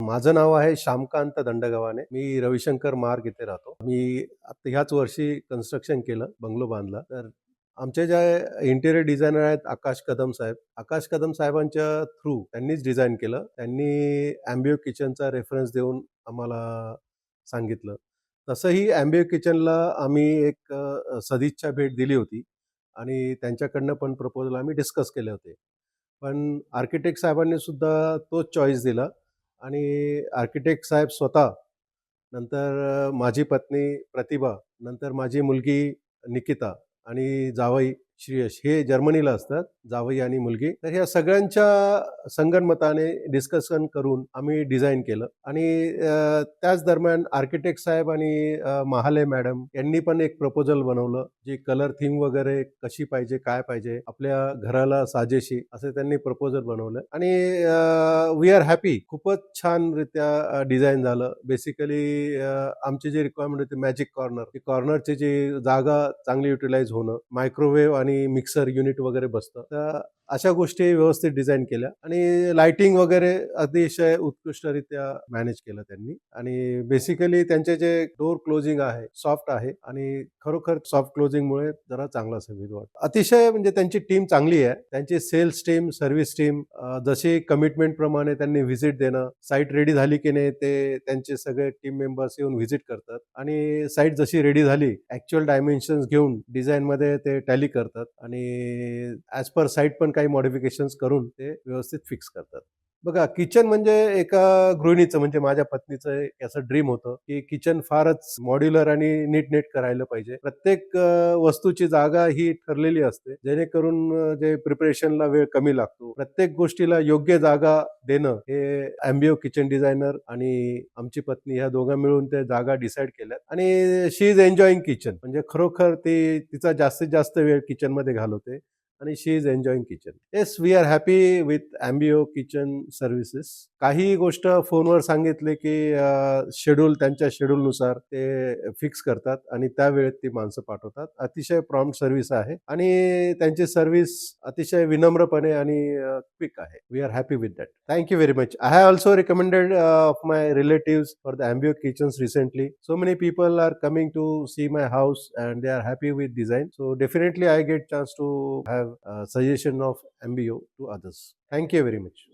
माझं नाव आहे श्यामकांत दंडगव्हाणे. मी रविशंकर मार्ग इथे राहतो. मी आता ह्याच वर्षी कन्स्ट्रक्शन केलं, बंगलो बांधला. तर आमचे जे इंटिरियर डिझायनर आहेत आकाश कदम साहेब. आकाश कदम साहेबांच्या थ्रू त्यांनीच डिझाइन केलं. त्यांनी अँबियो किचनचा रेफरन्स देऊन आम्हाला सांगितलं. तसंही अँबियो किचनला आम्ही एक सदिच्छा भेट दिली होती आणि त्यांच्याकडनं पण प्रपोजल आम्ही डिस्कस केले होते. पण आर्किटेक्ट साहेबांनी सुद्धा तोच चॉईस दिला आणि आर्किटेक्ट साहेब स्वतः, नंतर माझी पत्नी प्रतिभा, नंतर माझी मुलगी निकिता आणि जावई श्रेयश हे जर्मनीला असतात, जावई आणि मुलगी. तर ह्या सगळ्यांच्या संगनमताने डिस्कशन करून आम्ही डिझाईन केलं आणि त्याच दरम्यान आर्किटेक्ट साहेब आणि महाले मॅडम यांनी पण एक प्रपोजल बनवलं, जी कलर थीम वगैरे कशी पाहिजे, काय पाहिजे, आपल्या घराला साजेशी असे त्यांनी प्रपोजल बनवलं आणि वी आर हॅपी. खूपच छानरित्या डिझाईन झालं. बेसिकली आमची जी रिक्वायरमेंट होती मॅजिक कॉर्नर, ती कॉर्नरची जी जागा चांगली युटिलाइज होणं, मायक्रोवेव्ह आणि मिक्सर युनिट वगैरे बसतं, तर अशा गोष्टी व्यवस्थित डिझाईन केल्या आणि लाइटिंग वगैरे अतिशय उत्कृष्टरित्या मॅनेज केलं त्यांनी. आणि बेसिकली त्यांचे जे डोर क्लोजिंग आहे सॉफ्ट आहे आणि खरोखर सॉफ्ट क्लोजिंगमुळे जरा चांगला सर्व्हिस वाटतो. अतिशय म्हणजे त्यांची टीम चांगली आहे. त्यांची सेल्स टीम, सर्व्हिस टीम, जशी कमिटमेंट प्रमाणे त्यांनी व्हिजिट देणं, साईट रेडी झाली की नाही ते त्यांचे सगळे टीम मेंबर्स येऊन व्हिजिट करतात आणि साईट जशी रेडी झाली ऍक्च्युअल डायमेन्शन्स घेऊन डिझाईन मध्ये ते टॅली करतात आणि ऍज पर साईट पण काही मॉडिफिकेशन्स करून ते व्यवस्थित फिक्स करतात. बघा, किचन म्हणजे एका गृहिणीचं म्हणजे माझ्या पत्नीचं एक असं ड्रीम होतं की किचन फारच मॉड्युलर आणि नीटनेट करायला पाहिजे. प्रत्येक वस्तूची जागा ही ठरलेली असते, जेणेकरून जे प्रिपरेशनला वेळ कमी लागतो. प्रत्येक गोष्टीला योग्य जागा देणं हे अँबियो किचन डिझायनर आणि आमची पत्नी ह्या दोघं मिळून ते जागा डिसाईड केल्यात आणि शी इज एन्जॉईंग किचन. म्हणजे खरोखर ती तिचा जास्तीत जास्त वेळ किचन मध्ये घालवते आणि she is enjoying kitchen. Yes, we are happy with Ambio kitchen services. काही गोष्ट फोनवर सांगितले की शेड्यूल त्यांच्या शेड्यूलनुसार ते फिक्स करतात आणि त्या वेळेत ती माणसं पाठवतात. अतिशय प्रॉम्प्ट सर्व्हिस आहे आणि त्यांची सर्व्हिस अतिशय विनम्रपणे आणि क्विक आहे. We are happy with that. Thank you very much. I have also recommended of my relatives for the Ambio kitchens recently. So many people are coming to see my house and they are happy with design. So definitely I get chance to have a suggestion of MBO to others. Thank you very much.